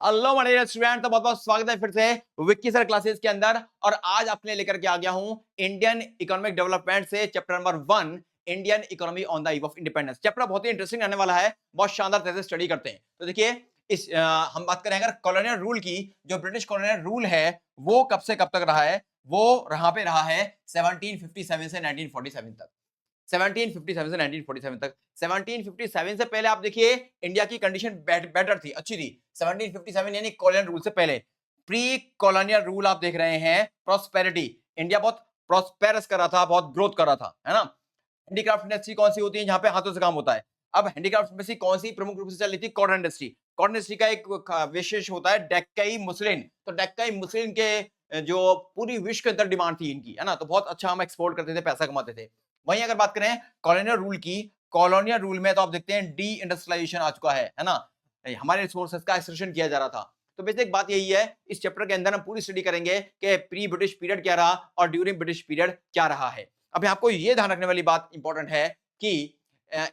Hello my dear student, तो बहुत बहुत स्वागत है फिर से विक्की सर क्लासेस के अंदर। और आज आपके लिए लेकर के आ गया हूं इंडियन इकोनॉमिक डेवलपमेंट से chapter number 1, Indian economy on the eve of independence. Chapter बहुत ही इंटरेस्टिंग रहने वाला है, बहुत शानदार तरह से स्टडी करते हैं। तो देखिए हम बात करें अगर कॉलोनियल रूल की, जो ब्रिटिश कॉलोनियल रूल है वो कब से कब तक रहा है, वो यहाँ पे रहा है 1757 से 1947 तक। 1757 से 1947 तक। 1757 से पहले आप देखिए इंडिया की कंडीशन बेटर थी, अच्छी थी। 1757 यानी कॉलोनियल रूल से पहले, प्री कॉलोनियल रूल आप देख रहे हैं, प्रॉस्पेरिटी। इंडिया बहुत प्रॉस्पेरस कर रहा था, बहुत ग्रोथ कर रहा था, है ना। हैंडीक्राफ्ट इंडस्ट्री कौन सी होती है, जहां पे हाथों से काम होता है। अब हैंडीक्राफ्ट इंडस्ट्री कौन सी प्रमुख रूप से चल रही थी, कॉटन इंडस्ट्री। कॉटन इंडस्ट्री का एक विशेष होता है डेक्कई मुस्लिन। तो डेक्कई मुस्लिन के जो पूरी विश्व के अंदर डिमांड थी इनकी, है ना, तो बहुत अच्छा हम एक्सपोर्ट करते थे, पैसा कमाते थे। वहीं अगर बात करें कॉलोनियल रूल की, कॉलोनियल रूल में तो आप देखते हैं डी इंडस्ट्रियलाइजेशन आ चुका है ना। हमारे रिसोर्सेज का एक्सट्रैक्शन किया जा रहा था। तो बेसिक बात यही है, इस चैप्टर के अंदर हम पूरी स्टडी करेंगे कि प्री ब्रिटिश पीरियड क्या रहा और ड्यूरिंग ब्रिटिश पीरियड क्या रहा है। अब आपको ये ध्यान रखने वाली बात इंपॉर्टेंट है कि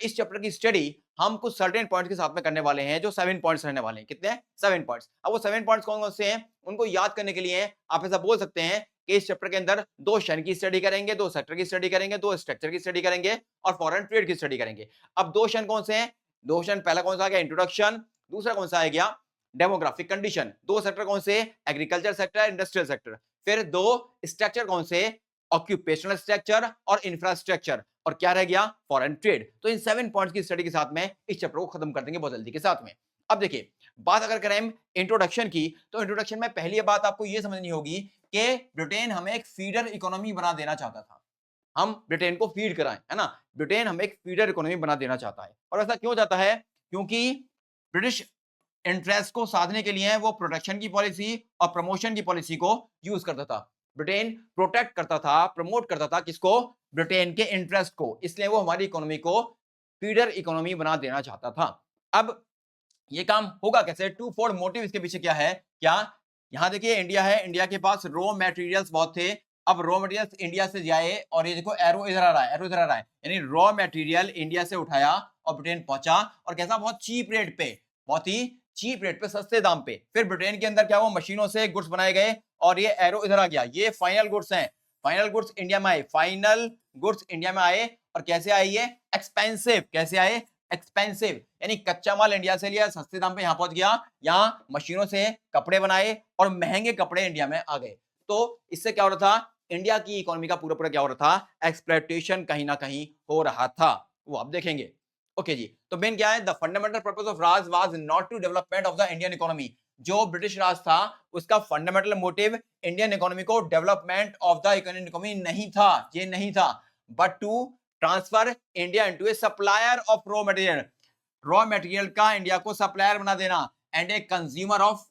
इस चैप्टर की स्टडी हम कुछ सर्टेन पॉइंट्स के साथ में करने वाले हैं, जो 7 पॉइंट्स रहने वाले हैं। कितने हैं? 7 पॉइंट्स। अब वो 7 पॉइंट्स कौन कौन से हैं, उनको याद करने के लिए आप ऐसा बोल सकते हैं कि इस चैप्टर के अंदर 2 क्षण की स्टडी करेंगे, 2 सेक्टर की स्टडी करेंगे, 2 स्ट्रक्चर की स्टडी करेंगे और फॉरेन ट्रेड की स्टडी करेंगे। अब 2 क्षण कौन से हैं? 2 क्षण पहला कौन सा आ गया, इंट्रोडक्शन। दूसरा कौन सा आ गया, डेमोग्राफिक कंडीशन। 2 सेक्टर कौन से, एग्रीकल्चर सेक्टर, इंडस्ट्रियल सेक्टर। फिर 2 स्ट्रक्चर कौन से, ऑक्यूपेशनल स्ट्रक्चर और इंफ्रास्ट्रक्चर। और क्या रह गया, फॉरेन ट्रेड। तो इन 7 पॉइंट्स की स्टडी के साथ में इस चैप्टर को खत्म कर देंगे बहुत जल्दी के साथ में। अब देखिए, बात अगर करें इंट्रोडक्शन की, तो इंट्रोडक्शन में पहली बात आपको यह समझनी होगी कि ब्रिटेन हमें एक फीडर इकोनॉमी बना देना चाहता था। हम ब्रिटेन को फीड कराएं, है ना। ब्रिटेन हमें एक फीडर इकोनॉमी बना देना चाहता है। और ऐसा क्यों चाहता है, क्योंकि ब्रिटिश इंटरेस्ट को साधने के लिए वो प्रोटेक्शन की पॉलिसी और प्रमोशन की पॉलिसी को यूज करता था। ब्रिटेन प्रोटेक्ट करता था, प्रमोट करता था किसको, ब्रिटेन के इंटरेस्ट को। इसलिए वो हमारी इकोनॉमी को फीडर इकोनॉमी बना देना चाहता था। अब ये काम होगा कैसे, टू फोल्ड मोटिव इसके पीछे क्या है, क्या यहाँ देखिए इंडिया है, इंडिया के पास रॉ मटेरियल्स बहुत थे। अब रॉ मटेरियल्स इंडिया से जाए, और ये देखो एरो इधर आ रहा है, एरो इधर आ रहा है, यानी रॉ मटेरियल इंडिया से उठाया और ब्रिटेन पहुंचा, और कैसा, बहुत चीप रेट पे, बहुत ही चीप रेट पे, सस्ते दाम पे। फिर ब्रिटेन के अंदर क्या हुआ, मशीनों से गुड्स बनाए गए, और ये एरो इधर आ गया, ये फाइनल गुड्स हैं। फाइनल गुड्स इंडिया में आए, फाइनल गुड्स इंडिया में आए, और कैसे आए ये, एक्सपेंसिव। कैसे आए, एक्सपेंसिव, यानी कच्चा माल इंडिया से लिया, सस्ते दाम पे यहां पहुंच गया, यहाँ मशीनों से कपड़े बनाए और महंगे कपड़े इंडिया में आ गए। तो इससे क्या हो रहा था, इंडिया की इकोनॉमी का पूरा पूरा क्या हो रहा था, एक्सप्लॉयटेशन कहीं ना कहीं हो रहा था। वो आप देखेंगे। ओके जी, तो मेन क्या है, the fundamental purpose of Raj was not to development of the Indian economy. जो ब्रिटिश राज था उसका फंडामेंटल मोटिव इंडियन इकोनॉमी को development of the Indian economy नहीं था, ये नहीं था, but to transfer India into a supplier of raw material. Raw material का इंडिया को सप्लायर बना देना, and a consumer of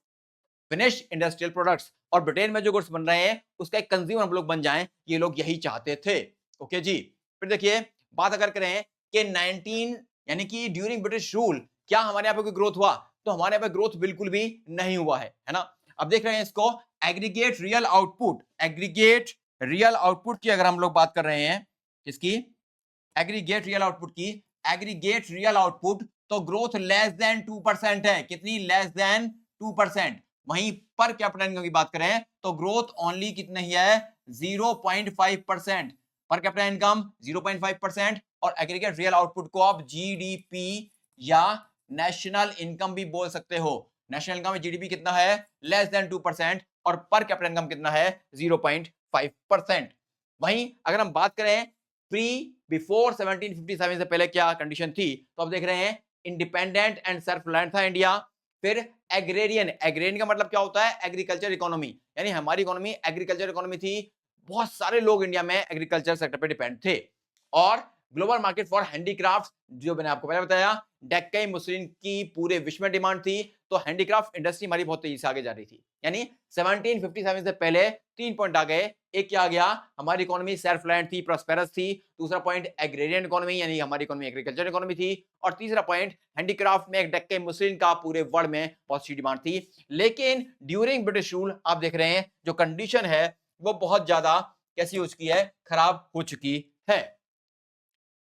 finish industrial products. और ब्रिटेन में जो गुड्स बन रहे हैं उसका एक कंज्यूमर हम लोग बन जाएं, ये लोग यही चाहते थे। ओके जी, फिर देखिए, बात अगर करें कि 19 यानी कि ड्यूरिंग ब्रिटिश रूल क्या हमारे यहाँ पे कोई ग्रोथ हुआ, तो हमारे यहाँ पे ग्रोथ बिल्कुल भी नहीं हुआ है ना। अब देख रहे हैं इसको, aggregate real output, aggregate real output की अगर हम लोग बात कर रहे हैं, किसकी, एग्रीगेट रियल आउटपुट की, एग्रीगेट रियल आउटपुट, तो ग्रोथ लेस देन 2% है। कितनी, लेस देन 2%। वहीं पर कैपिटा इनकम की बात करें तो ग्रोथ ओनली कितनी है, 0.5%। पर कैपिटा इनकम 0.5%, और एग्रीगेट रियल आउटपुट को आप जीडीपी या नेशनल इनकम भी बोल सकते हो। नेशनल इनकम में जीडीपी कितना है, लेस देन 2%, और पर कैपिटा इनकम कितना है, 0.5%। वहीं अगर हम बात करें प्री बिफोर 1757 से पहले क्या कंडीशन थी, तो अब देख रहे हैं इंडिपेंडेंट एंड सेल्फ रिलायंट था इंडिया। फिर एग्रेरियन, एग्रेरियन का मतलब क्या होता है, एग्रीकल्चर इकोनॉमी, यानी हमारी इकोनॉमी एग्रीकल्चर इकोनॉमी थी। बहुत सारे लोग इंडिया में एग्रीकल्चर सेक्टर पे डिपेंड थे। और ग्लोबल मार्केट फॉर हैंडीक्राफ्ट, जो मैंने आपको पहले बताया, डेक्कई मुस्लिन की पूरे विश्व में डिमांड थी, तो हैंडीक्राफ्ट इंडस्ट्री हमारी बहुत तेजी से आगे जा रही थी। यानी 1757 से पहले 3 पॉइंट आ गए। एक क्या आ गया, हमारी इकोनॉमी सेल्फ रिलायंट थी, प्रॉस्पेरस थी। दूसरा पॉइंट एग्रेरियन इकोनॉमी, यानी हमारी इकोनॉमी एग्रीकल्चर इकोनॉमी थी। और तीसरा पॉइंट हैंडीक्राफ्ट में डेक्कई मुस्लिन का पूरे वर्ल्ड में बहुत सी डिमांड थी। लेकिन ड्यूरिंग ब्रिटिश रूल आप देख रहे हैं जो कंडीशन है वो बहुत ज्यादा कैसी हो चुकी है, खराब हो चुकी है।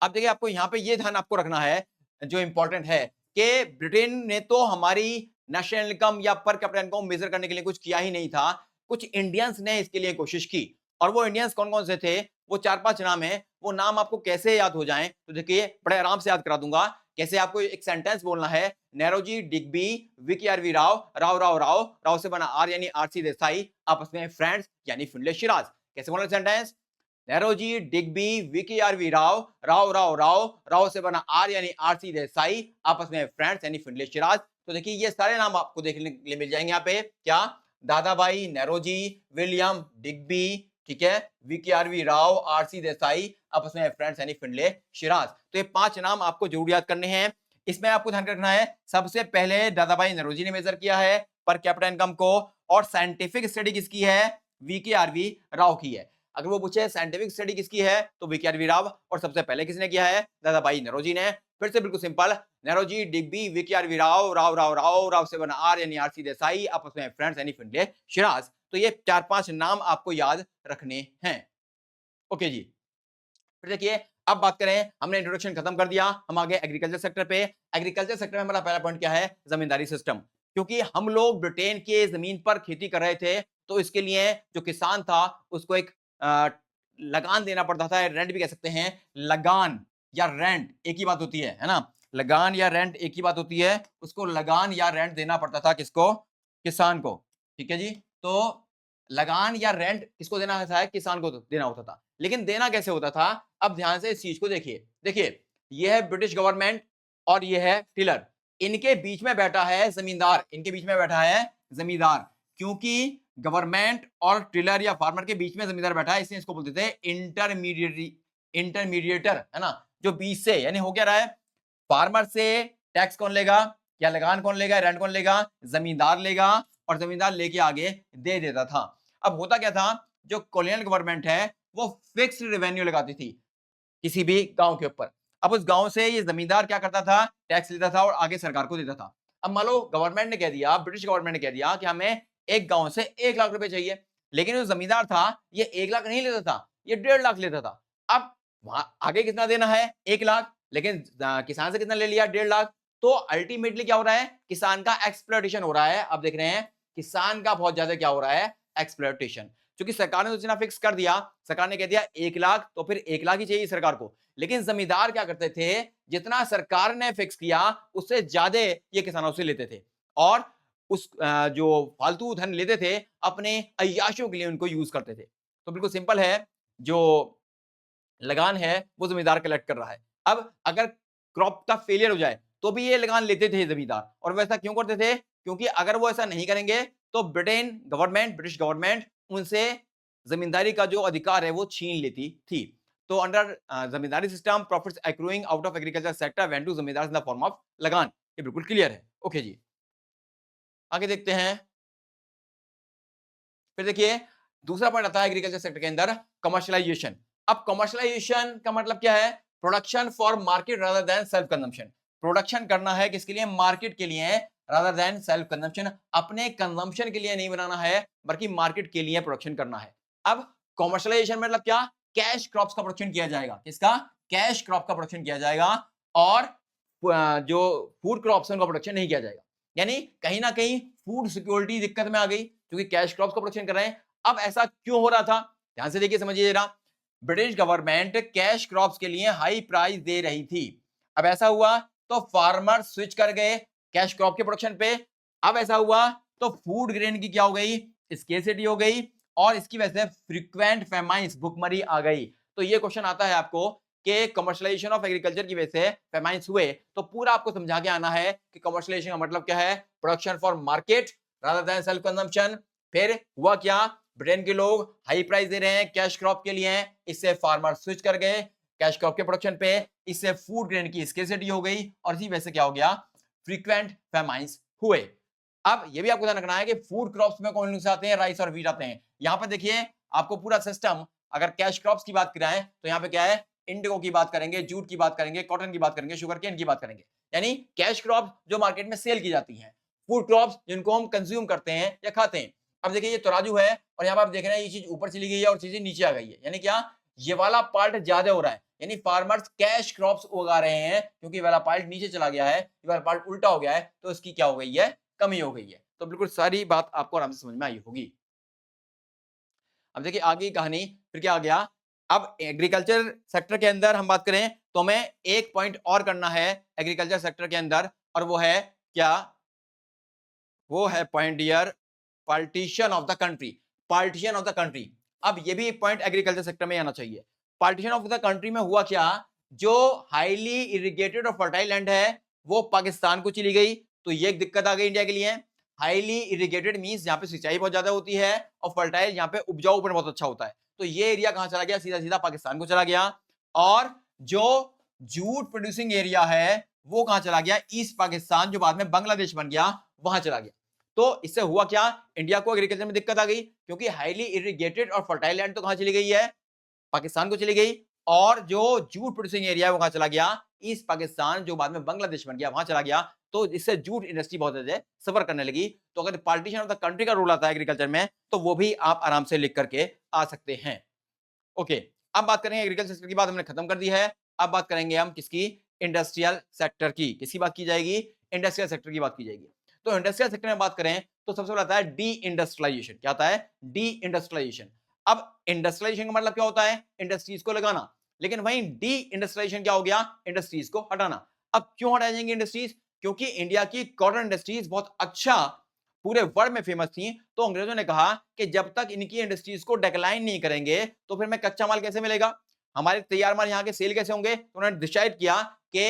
अब देखिए, आपको यहाँ पे ये ध्यान आपको रखना है जो इंपॉर्टेंट है कि ब्रिटेन ने तो हमारी नेशनल इनकम या पर कैपिटा इनकम मेजर करने के लिए कुछ किया ही नहीं था। कुछ इंडियंस ने इसके लिए कोशिश की, और वो इंडियंस कौन कौन से थे, वो 4-5 नाम है। वो नाम आपको कैसे याद हो जाएं, तो देखिए बड़े आराम से याद करा दूंगा। कैसे आपको एक सेंटेंस बोलना है, Naoroji Digby V K R V Rao, Rao Rao Rao, Rao से बना आर यानी आरसी देसाई, आपस में फ्रेंड्स यानी फिनले शिराज। कैसे बोलना sentence, Naoroji Digby V K R V Rao, Rao Rao Rao, Rao से बना आर यानी आरसी देसाई, आपस में फ्रेंड्स यानी फिनले शिराज। तो देखिए ये सारे नाम आपको देखने के लिए मिल जाएंगे यहाँ पे, क्या, दादाभाई नैरोजी, विलियम डिग्बी, ठीक है, V K R V Rao, R C Desai, आपस में फ्रेंड्स यानी फिनले शिराज। तो ये 5 नाम आपको जरूर याद करने हैं। इसमें आपको ध्यान रखना है, सबसे पहले दादाभाई नौरोजी ने मेजर किया है पर कैपिटा इनकम को, और साइंटिफिक स्टडी किसकी है, वीके आरवी राव की है। अगर वो पूछे साइंटिफिक स्टडी किसकी है, तो वीके आरवी राव, और सबसे पहले किसने किया है, दादाभाई नौरोजी ने। फिर से बिल्कुल simple, Naoroji Digby V K R V Rao, Rao Rao Rao, Rao से बना आर यानी आरसी देसाई, आपस में फ्रेंड्स यानी फिनले शिराज। तो ये 4-5 नाम आपको याद रखने हैं। ओके जी, फिर देखिए अब बात करें, हमने इंट्रोडक्शन खत्म कर दिया, हम आगे एग्रीकल्चर सेक्टर पे। एग्रीकल्चर सेक्टर में हमारा पहला पॉइंट क्या है, जमींदारी सिस्टम। क्योंकि हम लोग ब्रिटेन के जमीन पर खेती कर रहे थे, तो इसके लिए जो किसान था उसको एक लगान देना पड़ता था, रेंट भी कह सकते हैं। लगान या रेंट एक ही बात होती है ना, लगान या रेंट एक ही बात होती है। उसको लगान या रेंट देना पड़ता था, किसको, किसान को। ठीक है जी, तो लगान या रेंट किसको देना होता है, किसान को देना होता था। लेकिन देना कैसे होता था, अब ध्यान से इस चीज को देखिए। देखिए ये है ब्रिटिश गवर्नमेंट और ये है टिलर, इनके बीच में बैठा है जमींदार, इनके बीच में बैठा है जमींदार। क्योंकि गवर्नमेंट और टिलर या फार्मर के बीच में जमींदार बैठा है, इसलिए इसको बोलते थे इंटरमीडिएटर, है ना, जो बीच से, यानी हो क्या रहा है, फार्मर से टैक्स कौन लेगा या लगान कौन लेगा, रेंट कौन लेगा, जमींदार लेगा, और जमींदार लेके आगे दे देता था। अब होता क्या था, जो कॉलोनियल गवर्नमेंट है वो फिक्स्ड रेवेन्यू लगाती थी किसी भी गांव के ऊपर। अब उस गांव से ये जमींदार क्या करता था, टैक्स लेता था और आगे सरकार को देता था। अब मान लो गवर्नमेंट ने कह दिया, ब्रिटिश गवर्नमेंट ने कह दिया कि हमें एक गांव से 1 लाख रुपए चाहिए, लेकिन जो जमींदार था ये 1 लाख नहीं लेता था, ये 1.5 लाख लेता था। अब वहां आगे कितना देना है, 1 लाख, लेकिन किसान से कितना ले लिया, 1.5 लाख। तो अल्टीमेटली क्या हो रहा है, किसान का एक्सप्लॉयटेशन हो रहा है। अब देख रहे हैं किसान का बहुत ज्यादा क्या हो रहा है, एक्सप्लॉयटेशन। क्योंकि सरकार ने तो इतना फिक्स कर दिया, सरकार ने कह दिया 1 लाख, तो फिर 1 लाख ही चाहिए सरकार को। लेकिन जमींदार क्या करते थे, जितना सरकार ने फिक्स किया उससे ज्यादा ये किसानों से लेते थे, और उस जो फालतू धन लेते थे अपने अय्याशों के लिए उनको यूज करते थे। तो बिल्कुल सिंपल है, जो लगान है वो जमींदार कलेक्ट कर रहा है। अब अगर क्रॉप का फेलियर हो जाए तो भी ये लगान लेते थे जमींदार, और वैसा क्यों करते थे, क्योंकि अगर वो ऐसा नहीं करेंगे तो ब्रिटिश गवर्नमेंट उनसे जमींदारी का जो अधिकार है वो छीन लेती थी। तो under zamindari system, profits accruing out of agriculture sector went to zamindar in the form of लगान। ये बिल्कुल क्लियर है। ओके जी, आगे देखते हैं। फिर देखिए दूसरा पॉइंट आता है एग्रीकल्चर सेक्टर के अंदर, कमर्शियलाइजेशन। अब कमर्शियलाइजेशन का मतलब क्या है, production for market rather than self consumption. Production करना है किसके लिए, मार्केट के लिए, रादर देन सेल्फ कंजम्पशन। अपने कंजम्पशन के लिए नहीं बनाना है, बल्कि मार्केट के लिए प्रोडक्शन करना है। अब कमर्शियलाइजेशन मतलब क्या, कैश क्रॉप्स का प्रोडक्शन किया जाएगा, किसका, कैश क्रॉप का प्रोडक्शन किया जाएगा, और जो फूड क्रॉप्स है उनका प्रोडक्शन नहीं किया जाएगा। यानी कहीं ना कहीं फूड सिक्योरिटी दिक्कत में आ गई, क्योंकि कैश क्रॉप्स का प्रोडक्शन कर रहे हैं। अब ऐसा क्यों हो रहा था, ध्यान से देखिए, समझिए जरा। ब्रिटिश गवर्नमेंट कैश क्रॉप्स के लिए हाई प्राइस दे रही थी। अब ऐसा हुआ तो फार्मर स्विच कर गए कैश क्रॉप के प्रोडक्शन पे। अब ऐसा हुआ तो फूड ग्रेन की क्या हो गई, स्केर्सिटी हो गई, और इसकी वजह से फ्रीक्वेंट फेमाइंस, भुखमरी आ गई। तो ये क्वेश्चन आता है आपको कि कमर्शियलाइजेशन ऑफ एग्रीकल्चर की वजह से फेमाइंस हुए, तो पूरा आपको समझा के आना है कि कमर्शियलाइजेशन का मतलब क्या है, production for market rather than self consumption. फिर हुआ क्या, ब्रिटेन के लोग हाई प्राइस दे रहे हैं कैश क्रॉप के लिए, इससे फार्मर स्विच कर गए कैश क्रॉप के प्रोडक्शन पे, इससे फूड ग्रेन की स्केर्सिटी हो गई, और इसी वजह से क्या हो गया, फ्रीक्वेंट फेमाइंस हुए। अब ये भी आपको ध्यान रखना है कि फूड क्रॉप्स में कौन से आते हैं, राइस और व्हीट आते हैं। यहाँ पर देखिए आपको पूरा सिस्टम, अगर कैश क्रॉप्स की बात कराएं तो यहाँ पे क्या है, इंडिगो की बात करेंगे, जूट की बात करेंगे, कॉटन की बात करेंगे, शुगर केन की बात करेंगे। यानी कैश क्रॉप जो मार्केट में सेल की जाती हैं, फूड क्रॉप्स जिनको हम कंज्यूम करते हैं या खाते हैं। अब देखिए ये तराजू है, और यहाँ पर आप देख रहे हैं ये चीज ऊपर चली गई है और चीजें नीचे आ गई है। यानी क्या, ये वाला पार्ट ज्यादा हो रहा है, यानी फार्मर्स कैश क्रॉप्स उगा रहे हैं, क्योंकि वाला पार्ट नीचे चला गया है, ये वाला पार्ट उल्टा हो गया है, तो इसकी क्या हो गई है, कमी हो गई है। तो बिल्कुल सारी बात आपको आराम से समझ में आई होगी। अब देखिए आगे की कहानी फिर क्या आ गया। अब एग्रीकल्चर सेक्टर के अंदर हम बात करें तो हमें एक पॉइंट और करना है एग्रीकल्चर सेक्टर के अंदर, और वो है क्या, वो है point dear partition of the country. Partition of the country, अब ये भी पॉइंट एग्रीकल्चर सेक्टर में आना चाहिए। पार्टीशन ऑफ द कंट्री में हुआ क्या, जो हाईली इरिगेटेड और फर्टाइल लैंड है वो पाकिस्तान को चली गई, तो ये एक दिक्कत आ गई इंडिया के लिए। हाईली इरिगेटेड मींस जहां पे सिंचाई बहुत ज्यादा होती है, और फर्टाइल जहां पे उपजाऊपन बहुत अच्छा होता है, तो ये एरिया कहां चला गया, सीधा सीधा पाकिस्तान को चला गया। और जो जूट प्रोड्यूसिंग एरिया है वो कहां चला गया, ईस्ट पाकिस्तान, जो बाद में बांग्लादेश बन गया, वहां चला गया। तो इससे हुआ क्या, इंडिया को एग्रीकल्चर में दिक्कत आ गई, क्योंकि हाईली इरिगेटेड और फर्टाइल लैंड तो कहां चली गई है, पाकिस्तान को चली गई, और जो जूट प्रोड्यूसिंग एरिया है वो कहां चला गया, ईस्ट पाकिस्तान, जो बाद में बांग्लादेश बन गया, वहां चला गया। तो इससे जूट इंडस्ट्री बहुत ज्यादा सफर करने लगी। तो अगर पार्टीशन ऑफ द कंट्री का रूल आता है एग्रीकल्चर में, तो वो भी आप आराम से लिख करके आ सकते हैं। ओके, अब बात करेंगे एग्रीकल्चर सेक्टर की बात हमने खत्म कर दी है। अब बात करेंगे हम किसकी, इंडस्ट्रियल सेक्टर की। किसकी बात की जाएगी, इंडस्ट्रियल सेक्टर की बात की जाएगी। तो इंडस्ट्रियल सेक्टर में बात करें तो सबसे पहले आता है डी इंडस्ट्रियलाइजेशन। क्या आता है, डी इंडस्ट्रियलाइजेशन। अब इंडस्ट्रियलाइजेशन का मतलब क्या होता है, इंडस्ट्रीज को लगाना, लेकिन वहीं डी इंडस्ट्रियलाइजेशन क्या हो गया, इंडस्ट्रीज को हटाना। अब क्यों हटाई जाएंगी इंडस्ट्रीज, क्योंकि इंडिया की कॉटन इंडस्ट्रीज बहुत अच्छा पूरे वर्ल्ड में फेमस थी। तो अंग्रेजों ने कहा कि जब तक इनकी इंडस्ट्रीज को डेक्लाइन नहीं करेंगे तो फिर हमें कच्चा माल कैसे मिलेगा, हमारे तैयार माल यहाँ के सेल कैसे होंगे। तो उन्होंने डिसाइड किया कि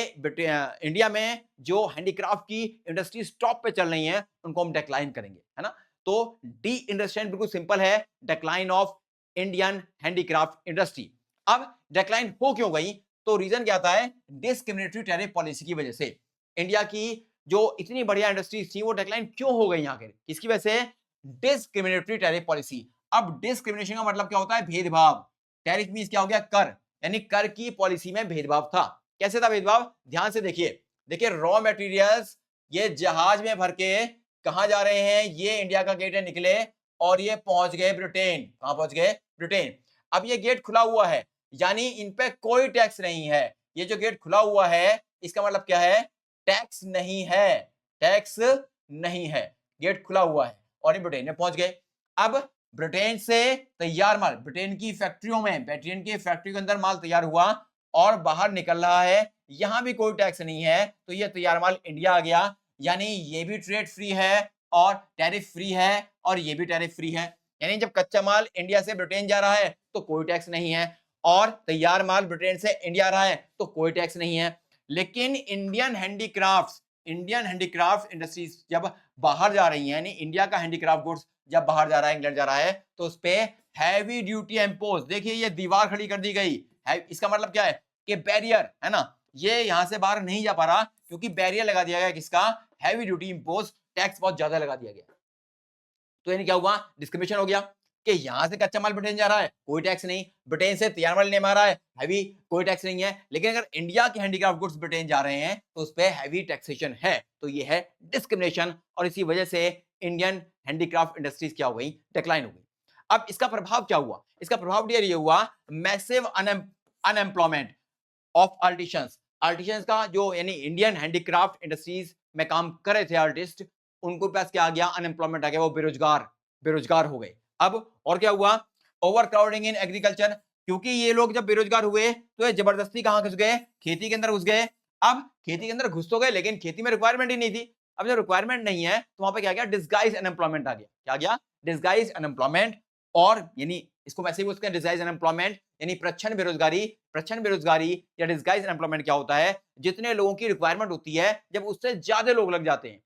इंडिया में जो हैंडीक्राफ्ट की इंडस्ट्रीज टॉप पे चल रही हैं उनको हम डेक्लाइन करेंगे, है ना। तो डी इंडस्ट्रियल बिल्कुल सिंपल है, decline of Indian handicraft industry. अब डेक्लाइन हो क्यों गई, तो रीजन क्या आता है, डिस्क्रिमिनेटरी टैरिफ पॉलिसी की वजह से। इंडिया की जो इतनी बढ़िया इंडस्ट्रीज थी वो डेक्लाइन क्यों हो गई यहाँ के, किसकी वजह से, डिस्क्रिमिनेटरी टैरिफ पॉलिसी। अब डिस्क्रिमिनेशन का मतलब क्या होता है, भेदभाव। टैरिफ मींस क्या हो गया, कर, यानी कर की पॉलिसी में भेदभाव था। कैसे था भेदभाव, ध्यान से देखिए। देखिए रॉ मटेरियल्स ये जहाज में भर के कहां जा रहे हैं, ये इंडिया का गेट है, निकले और ये पहुंच गए ब्रिटेन। कहां पहुंच गए, ब्रिटेन। अब ये गेट खुला हुआ है, यानी इन पे कोई टैक्स नहीं है। ये जो गेट खुला हुआ है इसका मतलब क्या है, टैक्स नहीं है, टैक्स नहीं है, गेट खुला हुआ है, और ये ब्रिटेन में पहुंच गए। अब ब्रिटेन से तैयार माल ब्रिटेन की फैक्ट्रियों में, ब्रिटेन की फैक्ट्री के अंदर माल तैयार हुआ और बाहर निकल रहा है, यहां भी कोई टैक्स नहीं है, तो ये तैयार माल इंडिया आ गया। यानी ये भी ट्रेड फ्री है और टैरिफ फ्री है, और ये भी टैरिफ फ्री है। यानी जब कच्चा माल इंडिया से ब्रिटेन जा रहा है तो कोई टैक्स नहीं है, और तैयार माल ब्रिटेन से इंडिया आ रहा है तो कोई टैक्स नहीं है। लेकिन इंडियन हैंडीक्राफ्ट इंडस्ट्रीज जब बाहर जा रही हैं, यानी इंडिया का हैंडीक्राफ्ट गुड्स जब बाहर जा रहा है, इंग्लैंड जा रहा है, तो उस पे हैवी ड्यूटी इंपोज। देखिए ये दीवार खड़ी कर दी गई है, इसका मतलब क्या है कि बैरियर है ना, ये यहां से बाहर नहीं जा पा रहा, क्योंकि बैरियर लगा दिया गया, किसका, हैवी ड्यूटी इंपोज, टैक्स बहुत ज्यादा लगा दिया गया। तो यानी क्या हुआ, डिस्क्रिमिनेशन हो गया कि यहां से कच्चा माल ब्रिटेन जा रहा है कोई टैक्स नहीं, ब्रिटेन से तैयार माल लेने आ रहा है हैवी, कोई टैक्स नहीं है। लेकिन अगर इंडिया के हैंडीक्राफ्ट गुड्स ब्रिटेन जा रहे हैं तो उस पर हैवी टैक्सेशन है, तो ये है डिस्क्रिमिनेशन, और इसी वजह से इंडियन हैंडीक्राफ्ट इंडस्ट्रीज क्या हो गई, डिक्लाइन हो गई। अब इसका प्रभाव क्या हुआ, इसका प्रभाव ये हुआ massive unemployment of artisans. Artisans का जो, यानी इंडियन हैंडीक्राफ्ट इंडस्ट्रीज में काम कर रहे थे आर्टिस्ट, उनको पास क्या आ गया, अनएम्प्लॉयमेंट आ गया, वो बेरोजगार हो गए। अब और क्या हुआ, ओवर क्राउडिंग इन एग्रीकल्चर, क्योंकि ये लोग जब बेरोजगार हुए तो ये जबरदस्ती कहां घुस गए, खेती के अंदर घुस गए। अब खेती के अंदर घुस तो गए, लेकिन खेती में रिक्वायरमेंट ही नहीं थी। अब जब रिक्वायरमेंट नहीं है तो वहां पे क्या गया, डिस्गाइज अनएम्प्लॉयमेंट आ गया। क्या गया, डिस्गाइज अनएम्प्लॉयमेंट। और यानी इसको वैसे ही बोलते हैं डिस्गाइज अनएम्प्लॉयमेंट, यानी प्रच्छन्न बेरोजगारी या डिस्गाइज अनएम्प्लॉयमेंट क्या होता है, जितने लोगों की रिक्वायरमेंट होती है जब उससे ज्यादा लोग लग जाते हैं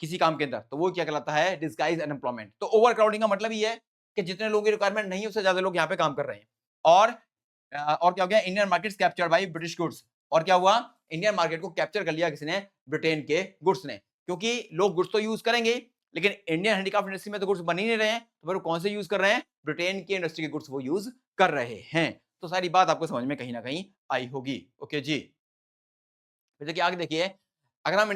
किसी काम के अंदर, तो वो क्या कहलाता है, डिस्गाइज अनएम्प्लॉयमेंट। तो ओवर क्राउडिंग का मतलब ये है कि जितने लोगों की रिक्वायरमेंट नहीं है उससे ज्यादा लोग यहाँ पे काम कर रहे हैं। और क्या हो गया, Indian market captured by British goods. और क्या हुआ, इंडियन मार्केट को कैप्चर कर लिया किसने, ब्रिटेन के गुड्स ने, क्योंकि लोग गुड्स तो यूज करेंगे, लेकिन इंडियन हैंडीक्राफ्ट इंडस्ट्री में तो गुड्स बन ही नहीं रहे हैं, तो फिर कौन से यूज कर रहे हैं, ब्रिटेन की इंडस्ट्री के गुड्स वो यूज कर रहे हैं। तो सारी बात आपको समझ में कहीं ना कहीं आई होगी। ओके जी, फिर देखिए आगे देखिए, अगर हम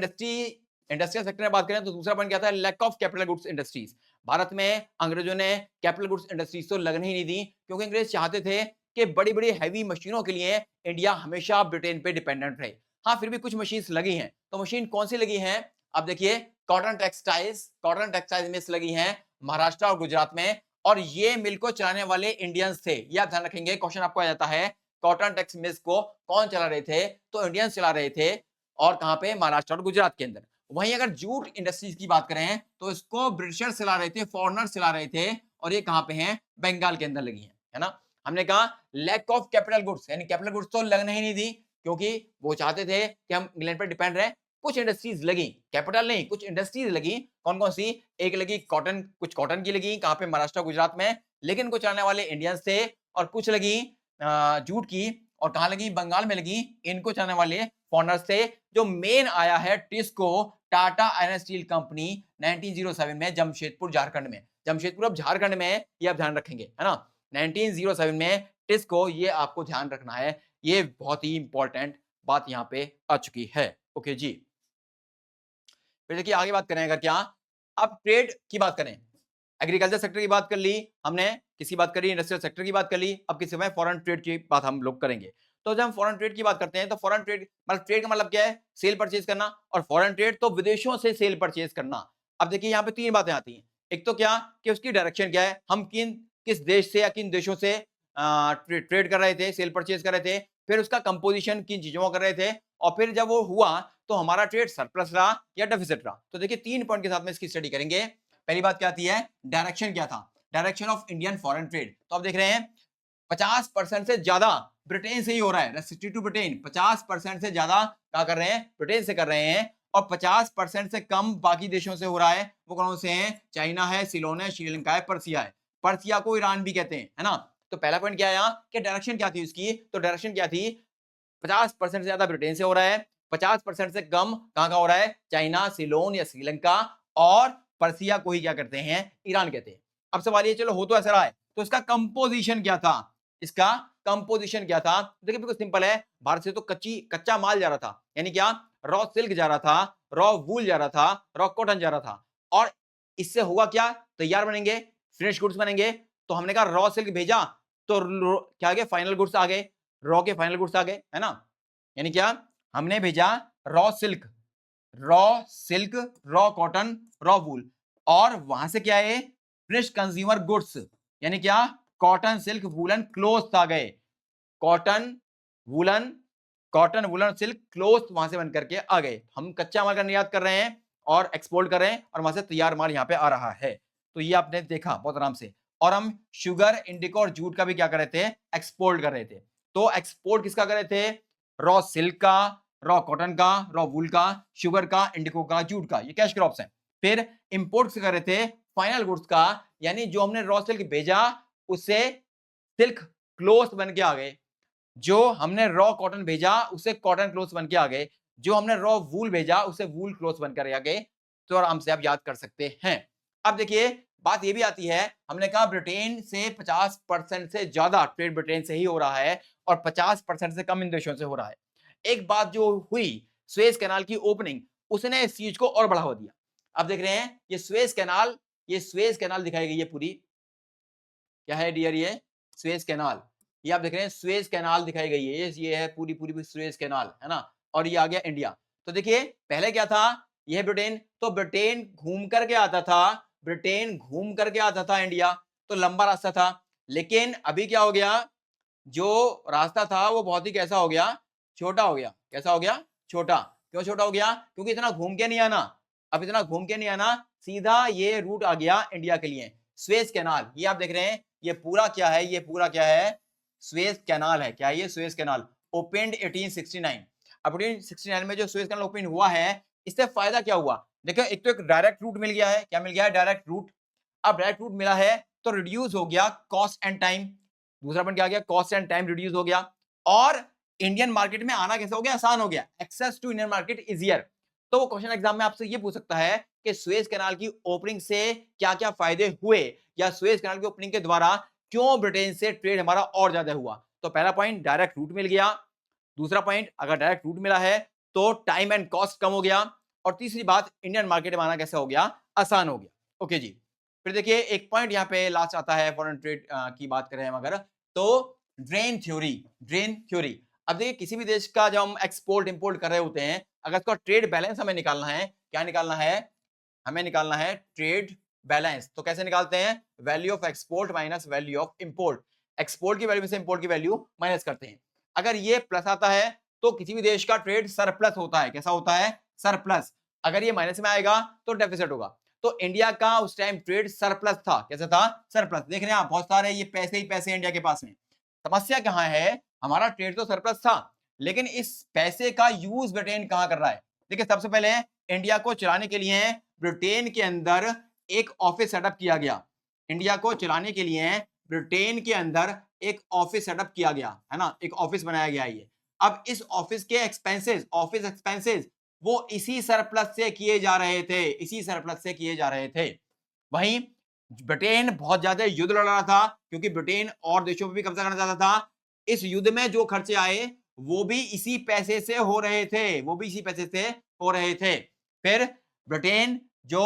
इंडस्ट्रियल सेक्टर में बात करें तो दूसरा पॉइंट क्या था, lack of capital goods industries. Bharat में अंग्रेजों ने कैपिटल गुड्स इंडस्ट्रीज तो लगने ही नहीं दी, क्योंकि अंग्रेज चाहते थे कि बड़ी बड़ी हैवी मशीनों के लिए इंडिया हमेशा ब्रिटेन पे डिपेंडेंट रहे। हाँ फिर भी कुछ मशीन लगी हैं, तो मशीन कौन सी लगी हैं, अब देखिए कॉटन टेक्सटाइल्स मिल्स लगी हैं महाराष्ट्र और गुजरात में, और ये मिल को चलाने वाले इंडियंस थे। ये आप ध्यान रखेंगे, क्वेश्चन आपको आ जाता है कॉटन टेक्स मिल्स को कौन चला रहे थे, तो इंडियंस चला रहे थे। और कहां पे? महाराष्ट्र और गुजरात के अंदर। वहीं अगर जूट इंडस्ट्रीज की बात करें तो इसको ब्रिटिशर्स चला रहे थे, फॉरेनर्स चला रहे थे, और ये कहां पे हैं? बंगाल के अंदर लगी है ना। हमने कहा लैक ऑफ कैपिटल गुड्स, यानी कैपिटल गुड्स तो लगने ही नहीं दी, क्योंकि वो चाहते थे कि हम इंग्लैंड पर डिपेंड रहे। कुछ इंडस्ट्रीज लगी, कैपिटल नहीं, कुछ इंडस्ट्रीज लगी। कौन कौन सी? एक लगी कॉटन, कुछ कॉटन की लगी, कहां पे? महाराष्ट्र गुजरात में, लेकिन कुछ आने वाले इंडियंस थे। और कुछ लगी जूट की, और कहां लगी? बंगाल में लगी। इनको चलाने वाले फॉरेनर्स थे। जो मेन आया है TISCO, Tata iron steel company 1907 में जमशेदपुर झारखंड में। जमशेदपुर अब झारखंड में है, ये आप ध्यान रखेंगे, है ना। 1907 में टिस्को, ये आपको ध्यान रखना है, ये बहुत ही इंपॉर्टेंट बात यहां पे आ चुकी है। ओके जी, फिर देखिए आगे बात करें अगर क्या, अब ट्रेड की बात करें, एग्रीकल्चर सेक्टर की बात कर ली हमने, किसी बात करी इंडस्ट्रियल सेक्टर की बात कर ली, अब किसी में फॉरेन ट्रेड की बात हम लोग करेंगे। तो जब हम फॉरेन ट्रेड की बात करते हैं तो फॉरेन ट्रेड मतलब ट्रेड का मतलब क्या है? सेल परचेज करना, और फॉरेन ट्रेड तो विदेशों से सेल परचेज करना। अब देखिए यहाँ पे तीन बातें आती हैं। एक तो क्या कि उसकी डायरेक्शन क्या है, हम किस देश से या किन देशों से ट्रेड कर रहे थे, सेल परचेज कर रहे थे, फिर उसका कंपोजिशन किन चीजों का कर रहे थे, और फिर जब वो हुआ तो हमारा ट्रेड सरप्लस रहा या डेफिसिट रहा। तो देखिए 3 पॉइंट के साथ में इसकी स्टडी करेंगे। पहली बात क्या आती है? डायरेक्शन क्या था, direction of Indian foreign trade. तो आप देख रहे हैं 50% से ज्यादा ब्रिटेन से ही हो रहा है, रेस्ट्रिक्टेड टू ब्रिटेन। 50% से ज्यादा क्या कर रहे हैं? ब्रिटेन से कर रहे हैं। और 50% से कम बाकी देशों से हो रहा है। वो कौन से हैं? चाइना है, सिलोन है, श्रीलंका है, पर्सिया है। पर्सिया को ईरान भी कहते हैं, है ना। तो पहला पॉइंट क्या आया कि डायरेक्शन क्या थी उसकी? तो डायरेक्शन क्या थी? 50% से ज्यादा ब्रिटेन से हो रहा है, 50% से कम कहां का हो रहा है? चाइना, सिलोन या श्रीलंका, और पर्सिया को ही क्या करते हैं? ईरान कहते हैं। अब सवाल ये, चलो हो तो ऐसा रहा है, तो इसका कंपोजिशन क्या था? इसका कंपोजिशन क्या था? देखिए बिल्कुल सिंपल है, भारत से तो कच्चा माल जा रहा था, यानी क्या? रॉ सिल्क जा रहा था, रॉ वूल जा रहा था, रॉ कॉटन जा रहा था। और इससे हुआ क्या? तैयार बनेंगे, फिनिश गुड्स बनेंगे। तो हमने कहा रॉ सिल्क भेजा, तो क्या आ गए? फाइनल गुड्स आ गए, रॉ के फाइनल गुड्स आ गए, है ना। यानी क्या? हमने भेजा raw silk, raw cotton, raw wool, और वहां से क्या है? फिनिश कंज्यूमर गुड्स, यानी क्या? कॉटन, सिल्क, वूलन, क्लोथ्स आ गए। कॉटन वूलन, सिल्क, क्लोथ वहां से बन करके आ गए। हम कच्चा माल का निर्यात कर रहे हैं और एक्सपोर्ट कर रहे हैं, और वहां से तैयार माल यहाँ पे आ रहा है। तो ये आपने देखा बहुत आराम से। और हम शुगर, इंडिको और जूट का भी क्या कर रहे थे? एक्सपोर्ट कर रहे थे। तो एक्सपोर्ट किसका कर रहे थे? रॉ सिल्क का, रॉ कॉटन का, रॉ वूल का, शुगर का, इंडिको का, जूट का, ये कैश क्रॉप्स हैं। फिर इंपोर्ट कर रहे थे फाइनल गुड्स का, यानी जो हमने रॉ सिल्क भेजा उससे सिल्क क्लोथ बन के आ गए, जो हमने रॉ कॉटन भेजा उसे कॉटन क्लोथ बन के आ गए, जो हमने रॉ वूल भेजा उसे वूल क्लोथ बनकर आ गए। तो आराम से आप याद कर सकते हैं। अब देखिए बात ये भी आती है, हमने कहा ब्रिटेन से 50% से ज्यादा ट्रेड ब्रिटेन से ही हो रहा है, और 50% से कम इन देशों से हो रहा है। एक बात जो हुई, सुएज कैनाल की ओपनिंग, उसने इस चीज को और बढ़ावा दिया। अब देख रहे हैं ये सुएज कैनाल दिखाई गई है पूरी, क्या है डियर? ये सुएज कैनाल, ये आप देख रहे हैं सुएज कैनाल दिखाई गई है, ये है पूरी पूरी सुएज कैनाल, है ना। और ये आ गया इंडिया। तो देखिए पहले क्या था? ये ब्रिटेन, तो ब्रिटेन घूम करके आता था, इंडिया, तो लंबा रास्ता था। लेकिन अभी क्या हो गया? जो रास्ता था वो बहुत ही कैसा हो गया? छोटा हो गया। कैसा हो गया? छोटा। क्यों छोटा हो गया? क्योंकि इतना घूम के नहीं आना, अब इतना घूम के नहीं आना, सीधा ये रूट आ गया इंडिया के लिए, सुएज कैनाल। ये आप देख रहे हैं, ये पूरा क्या है? ये पूरा क्या है? सुएज कैनाल है। क्या है ये? Suez canal opened 1869। अब 1869 में जो सुएज कैनाल ओपन हुआ है, इससे फायदा क्या हुआ? देखो एक तो एक डायरेक्ट रूट मिल गया है। क्या मिल गया है? Direct route. अब डायरेक्ट रूट मिला है तो रिड्यूस हो गया कॉस्ट एंड टाइम। दूसरा पॉइंट क्या आ गया? कॉस्ट एंड टाइम रिड्यूस हो गया। और इंडियन मार्केट में आना कैसा हो गया? आसान हो गया। Access to Indian market easier. तो वो क्वेश्चन एग्जाम में आपसे ये पूछ सकता है कि सुएज कैनाल की ओपनिंग से क्या क्या फायदे हुए, या सुएज कैनाल की ओपनिंग के द्वारा क्यों ब्रिटेन से ट्रेड हमारा और ज्यादा हुआ। तो पहला पॉइंट डायरेक्ट रूट मिल गया, दूसरा पॉइंट अगर डायरेक्ट रूट मिला है तो टाइम एंड कॉस्ट कम हो गया, और तीसरी बात इंडियन मार्केट में आना कैसा हो गया? आसान हो गया। ओके जी, फिर देखिए एक पॉइंट यहाँ पे लास्ट आता है फॉरेन ट्रेड की बात करें हम अगर, तो ड्रेन थ्योरी। अब देखिए किसी भी देश का जब हम एक्सपोर्ट इंपोर्ट कर रहे होते हैं, अगर उसका ट्रेड बैलेंस हमें निकालना है, क्या निकालना है? हमें निकालना है ट्रेड बैलेंस। तो कैसे निकालते हैं? Value of export minus value of import. Export की वैल्यू में से इंपोर्ट की वैल्यू माइनस करते हैं। अगर ये प्लस आता है तो किसी भी देश का ट्रेड सरप्लस होता है। कैसा होता है? सरप्लस। अगर ये माइनस में आएगा तो डेफिसिट होगा। तो इंडिया का उस टाइम ट्रेड सरप्लस था। कैसा था? सरप्लस। देख रहे हैं आप, बहुत सारे ये पैसे ही पैसे इंडिया के पास में। समस्या कहां है? हमारा ट्रेड तो सरप्लस था, लेकिन इस पैसे का यूज ब्रिटेन कहां कर रहा है? देखिए, सबसे पहले इंडिया को चलाने के लिए ब्रिटेन के अंदर एक ऑफिस सेटअप किया गया। इंडिया को चलाने के लिए ब्रिटेन के अंदर एक ऑफिस सेटअप किया गया है ना, एक ऑफिस बनाया गया है ये। अब इस ऑफिस के एक्सपेंसेस, ऑफिस एक्सपेंसेस, वो इसी सरप्लस से किए जा रहे थे, इसी सरप्लस से किए जा रहे थे। वहीं ब्रिटेन बहुत ज्यादा युद्ध लड़ रहा था, क्योंकि ब्रिटेन और देशों पर भी कब्जा करना चाहता था। इस युद्ध में जो खर्चे आए वो भी इसी पैसे से हो रहे थे, वो भी इसी पैसे से हो रहे थे। फिर ब्रिटेन जो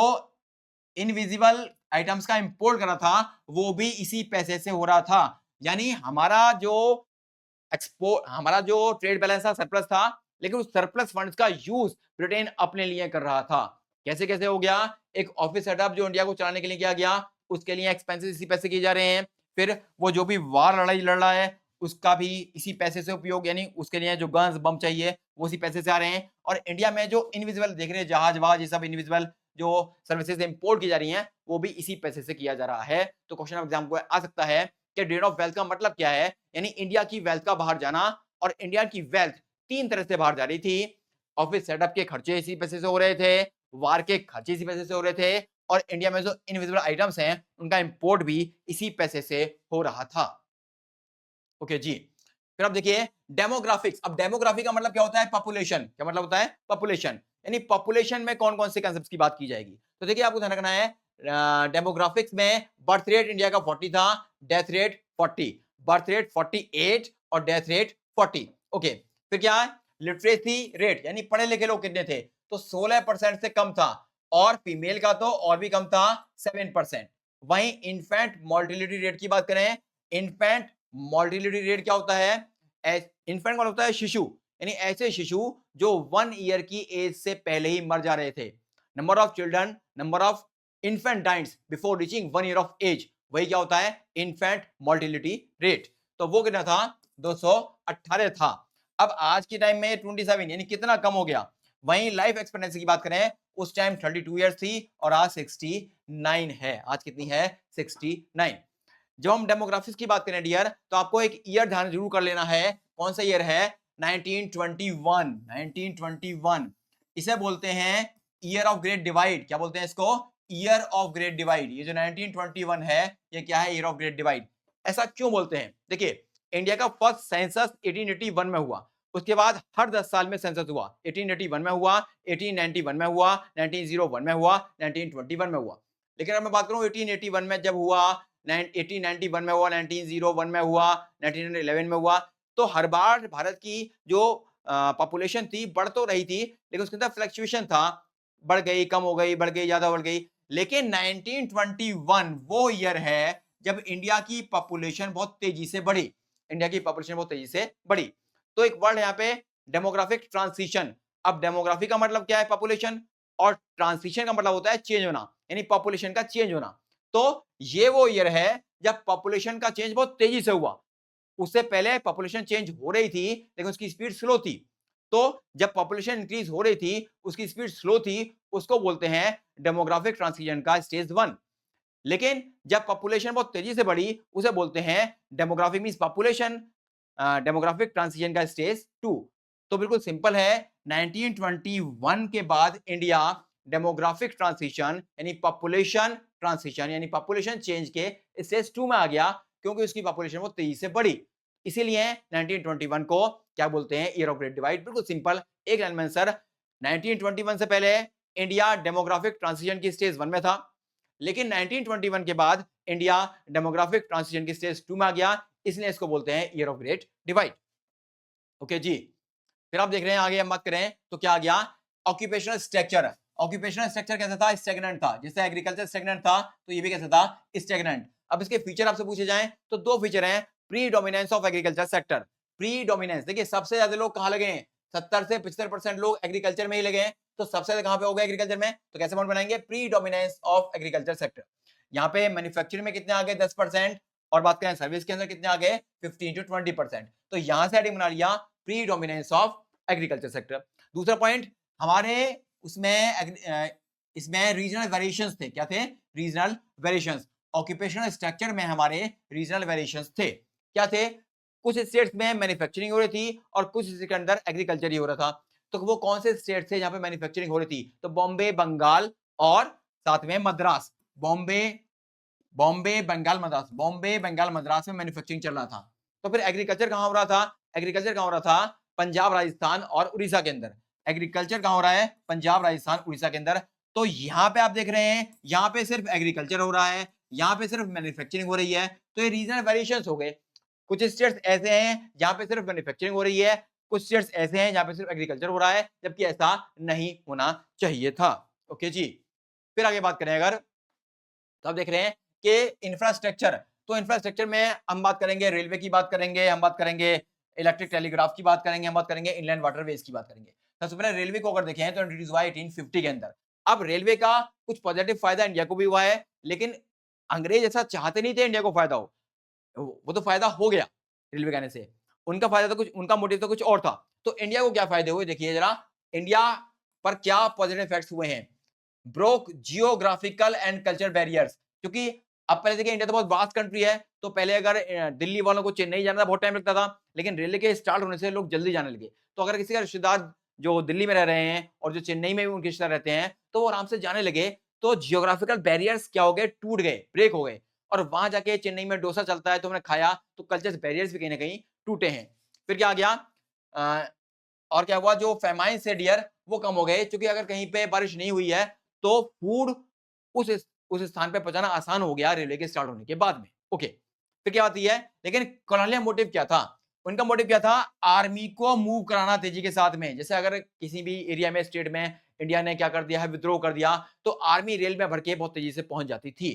इनविजिबल आइटम्स का इंपोर्ट कर रहा था वो भी इसी पैसे से हो रहा था। यानी हमारा जो ट्रेड बैलेंस था सरप्लस था, लेकिन उस सरप्लस फंड्स का यूज ब्रिटेन अपने लिए कर रहा था। कैसे कैसे हो गया? एक ऑफिस सेटअप जो इंडिया को चलाने के लिए किया गया, उसके लिए एक्सपेंसेस इसी पैसे किए जा रहे हैं। फिर वो जो भी वार लड़ाई लड़ रहा है उसका भी इसी पैसे से उपयोग, यानी उसके लिए जो गन्स बम चाहिए वो इसी पैसे से आ रहे हैं। और इंडिया में जो इनविजिबल देख रहे हैं, जहाज वहाज, ये सब इनविजिबल जो सर्विसेज इंपोर्ट की जा रही हैं वो भी इसी पैसे से किया जा रहा है। तो क्वेश्चन ऑफ एग्जाम को आ सकता है कि ड्रेन ऑफ वेल्थ का मतलब क्या है? यानी इंडिया की वेल्थ का बाहर जाना। और इंडिया की वेल्थ तीन तरह से बाहर जा रही थी। ऑफिस सेटअप के खर्चे इसी पैसे से हो रहे थे, वार के खर्चे इसी पैसे से हो रहे थे, और इंडिया में जो इनविजिबल आइटम्स हैं उनका इंपोर्ट भी इसी पैसे से हो रहा था। ओके जी। फिर अब देखिए डेमोग्राफिक्स। अब डेमोग्राफी का मतलब क्या होता है? पॉपुलेशन। क्या मतलब होता है? पॉपुलेशन। यानी पॉपुलेशन में कौन कौन से कंसेप्ट की बात की जाएगी। तो देखिए, आपको ध्यान रखना है, डेमोग्राफिक्स में बर्थ रेट इंडिया का 40 था, डेथ रेट 40, बर्थ रेट 48 और डेथ रेट 40। ओके, फिर क्या है? लिटरेसी रेट, यानी पढ़े लिखे लोग कितने थे? तो 16% से कम था, और फीमेल का तो और भी कम था, 7%। वहीं इन्फेंट मोर्टिलिटी रेट की बात करें, इन्फेंट मोर्टिलिटी रेट क्या होता है? इन्फेंट कौन होता है? शिशु, यानी ऐसे शिशु जो 1 ईयर की एज से पहले ही मर जा रहे थे। Number of children, number of infant died before reaching 1 year of age, वही क्या होता है? Infant mortality rate. तो वो कितना था? 218 था। अब आज के टाइम में 27, यानी कितना कम हो गया। वहीं लाइफ एक्सपेक्टेंसी की बात करें, उस टाइम 32 ईयर्स थी और आज 69 है। आज कितनी है? 69। जब हम डेमोग्राफिक्स की बात करें डियर, तो आपको एक ईयर ध्यान जरूर कर लेना है। कौन सा ईयर है? 1921। 1921 इसे बोलते हैं ईयर ऑफ ग्रेट डिवाइड। क्या बोलते हैं इसको? Year of great divide. ये जो 1921 है, ये क्या है? Year of great divide. ऐसा क्यों बोलते हैं? देखिए, इंडिया का फर्स्ट सेंसस 1881 में हुआ, उसके बाद हर 10 साल में सेंसस हुआ। 1881 में हुआ, 1891 में हुआ, 1901 में हुआ, 1921 में हुआ। लेकिन अब मैं बात करूं 1881 में जब हुआ, 1891 में हुआ, 1901 में हुआ, 1911 में हुआ, तो हर बार भारत की जो पॉपुलेशन थी बढ़ तो रही थी, लेकिन उसके अंदर फ्लक्चुएशन था, बढ़ गई, कम हो गई, बढ़ गई, ज्यादा बढ़ गई। लेकिन 1921 वो ईयर है जब इंडिया की पॉपुलेशन बहुत तेजी से बढ़ी। इंडिया की पॉपुलेशन बहुत तेजी से बढ़ी। तो एक वर्ड यहाँ पे डेमोग्राफिक ट्रांसिशन। अब डेमोग्राफी का मतलब क्या है? पॉपुलेशन, और ट्रांसिशन का मतलब होता है चेंज होना, यानी पॉपुलेशन का चेंज होना। तो ये वो ईयर है जब पॉपुलेशन का चेंज बहुत तेजी से हुआ। उससे पहले पॉपुलेशन चेंज हो रही थी, लेकिन उसकी स्पीड स्लो थी। तो जब पॉपुलेशन इंक्रीज हो रही थी, उसकी स्पीड स्लो थी, उसको बोलते हैं डेमोग्राफिक ट्रांसिशन का स्टेज 1। लेकिन जब पॉपुलेशन बहुत तेजी से बढ़ी, उसे बोलते हैं demographic means population, demographic transition का स्टेज 2। तो बिल्कुल सिंपल है, 1921 के बाद इंडिया डेमोग्राफिक ट्रांसिशन यानी पॉपुलेशन ट्रांसिशन यानी पॉपुलेशन चेंज के स्टेज 2 में आ गया, क्योंकि उसकी पॉपुलेशन बहुत तेजी से बढ़ी। इसीलिए 1921 को क्या बोलते हैं? Year of great divide. बिल्कुल सिंपल, एक लाइन में आंसर। 1921 से पहले इंडिया डेमोग्राफिक ट्रांसिशन की स्टेज 1 में था, लेकिन 1921 के बाद इंडिया डेमोग्राफिक ट्रांसिशन की स्टेज 2 में आ गया, इसलिए इसको बोलते हैं year of great divide. Okay जी। फिर आप देख रहे हैं आगे हम बात करें तो क्या आ गया? Occupational structure. ऑक्यूपेशनल स्ट्रक्चर कैसा था? स्टैग्नेंट था। जैसे एग्रीकल्चर स्टैग्नेंट था, तो ये भी कैसा था? स्टैग्नेंट। अब इसके फीचर आपसे पूछे जाएं तो दो फीचर हैं। Pre dominance of agriculture sector. Pre dominance, देखिए सबसे ज्यादा लोग कहां लगे हैं? 70 से 75% लोग एग्रीकल्चर में ही लगे हैं, तो सबसे ज्यादा कहां पे हो गया एग्रीकल्चर में, तो कैसे अमाउंट बनाएंगे, प्रीडोमिनेंस ऑफ एग्रीकल्चर सेक्टर। यहाँ पे मैन्युफैक्चरिंग में कितने आ गए 10%, और बात करें सर्विस के अंदर कितने आ गए 15 to 20%। तो यहां से हेडिंग बना लिया प्रीडोमिनेंस ऑफ एग्रीकल्चर सेक्टर। दूसरा पॉइंट हमारे उसमें इसमें रीजनल वेरिएशंस थे, क्या थे, रीजनल वेरिएशंस। ऑक्यूपेशनल स्ट्रक्चर में हमारे रीजनल वेरिएशंस थे, क्या थे, कुछ स्टेट्स में मैन्युफैक्चरिंग हो रही थी और कुछ स्टेट के अंदर एग्रीकल्चर ही हो रहा था। तो वो कौन से स्टेट थे जहां पे मैन्युफैक्चरिंग हो रही थी, तो बॉम्बे, बंगाल और साथ में मद्रास। बॉम्बे बॉम्बे बंगाल मद्रास, बॉम्बे बंगाल मद्रास में मैन्युफैक्चरिंग चल रहा था। तो फिर एग्रीकल्चर कहां हो रहा था, एग्रीकल्चर कहां हो रहा था, पंजाब, राजस्थान और उड़ीसा के अंदर। एग्रीकल्चर कहां हो रहा है, पंजाब, राजस्थान, उड़ीसा के अंदर। तो यहां पे आप देख रहे हैं, यहां पे सिर्फ एग्रीकल्चर हो रहा है, यहां पे सिर्फ मैन्युफैक्चरिंग हो रही है। तो ये रीजनल वेरिएशंस हो गए। कुछ स्टेट्स ऐसे हैं जहां पे सिर्फ मैन्युफैक्चरिंग हो रही है, कुछ स्टेट्स ऐसे हैं जहां पे सिर्फ एग्रीकल्चर हो रहा है, जबकि ऐसा नहीं होना चाहिए था। ओके जी, फिर आगे बात करें अगर, तो आप देख रहे हैं कि इंफ्रास्ट्रक्चर, तो इंफ्रास्ट्रक्चर में हम बात करेंगे रेलवे की बात करेंगे, हम बात करेंगे इलेक्ट्रिक टेलीग्राफ की बात करेंगे, हम बात करेंगे इनलैंड वाटरवेज की बात करेंगे। सबसे पहले रेलवे को अगर देखें तो इंट्रोड्यूस हुआ 1850 के अंदर। अब रेलवे का कुछ पॉजिटिव फायदा इंडिया को भी हुआ है, लेकिन अंग्रेज ऐसा चाहते नहीं थे इंडिया को फायदा हो, वो तो फायदा हो गया रेलवे के आने से। उनका फायदा तो कुछ, उनका मोटिव तो कुछ और था। तो इंडिया को क्या फायदे हुए देखिए जरा, इंडिया पर क्या पॉजिटिव इफेक्ट्स हुए हैं। Broke geographical and culture barriers, क्योंकि अब पहले देखिए इंडिया तो बहुत वास्ट कंट्री है, तो पहले अगर दिल्ली वालों को चेन्नई जाना था बहुत टाइम लगता था, लेकिन रेलवे के स्टार्ट होने से लोग जल्दी जाने लगे। तो अगर किसी का रिश्तेदार जो दिल्ली में रह रहे हैं और जो चेन्नई में भी उनके रिश्तेदार रहते हैं, तो वो आराम से जाने लगे। तो जियोग्राफिकल बैरियर्स क्या हो गए, टूट गए, ब्रेक हो गए। और वहां जाके चेन्नई में डोसा चलता है तो हमने खाया, तो कल्चर बैरियर्स भी कहीं ना कहीं टूटे हैं। फिर क्या आ गया, और क्या हुआ, जो फेमाइन से डियर वो कम हो गए, क्योंकि अगर कहीं पे बारिश नहीं हुई है तो फूड उस स्थान पे पहुंचाना आसान हो गया रेलवे के स्टार्ट होने के बाद में। ओके, फिर क्या आती है, लेकिन कॉलोनियल मोटिव क्या था, उनका मोटिव क्या था, आर्मी को मूव कराना तेजी के साथ में। जैसे अगर किसी भी एरिया में, स्टेट में इंडिया ने क्या कर दिया है, विद्रोह कर दिया, तो आर्मी रेल में भर के बहुत तेजी से पहुंच जाती थी।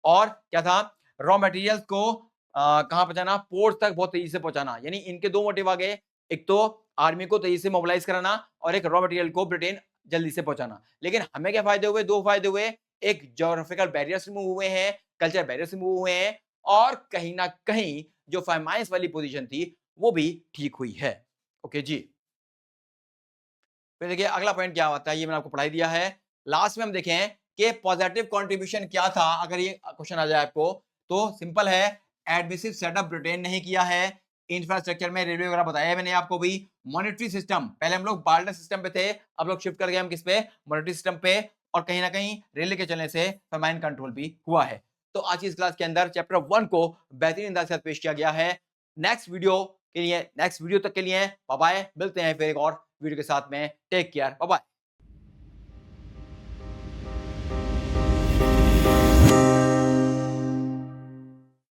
और क्या था, रॉ मटेरियल्स को कहां पहुंचाना, पोर्ट तक बहुत तेजी से पहुंचाना। यानी इनके दो मोटिव आ गए, एक तो आर्मी को तेजी से मोबिलाइज कराना और एक रॉ मटेरियल को ब्रिटेन जल्दी से पहुंचाना। लेकिन हमें क्या फायदे हुए, दो फायदे हुए, एक ज्योग्राफिकल बैरियर्स रिमूव हुए हैं, कल्चर बैरियर्स रिमूव हुए हैं, और कहीं ना कहीं जो फेमाइंस वाली पोजीशन थी वो भी ठीक हुई है। ओके जी, फिर देखिए अगला पॉइंट क्या आता है, ये मैंने आपको पढ़ाई दिया है। लास्ट में हम देखें कि पॉजिटिव कंट्रीब्यूशन क्या था। अगर ये क्वेश्चन आ जाए आपको तो सिंपल है, एडमिसिव सेटअप ब्रिटेन नहीं किया है। इंफ्रास्ट्रक्चर में रेलवे वगैरह बताया है मैंने आपको भी। मॉनेटरी सिस्टम, पहले हम लोग बार्टर सिस्टम पे थे, अब लोग शिफ्ट कर गए हम किस पे, मॉनेटरी सिस्टम पे। और कहीं ना कहीं रेलवे के चलने से फेमाइन कंट्रोल भी हुआ है। तो आज की इस क्लास के अंदर चैप्टर 1 को बेहतरीन अंदाज के साथ पेश किया गया है। नेक्स्ट वीडियो तक के लिए बाय बाय, मिलते हैं फिर एक और वीडियो के साथ में। Take care, bye bye.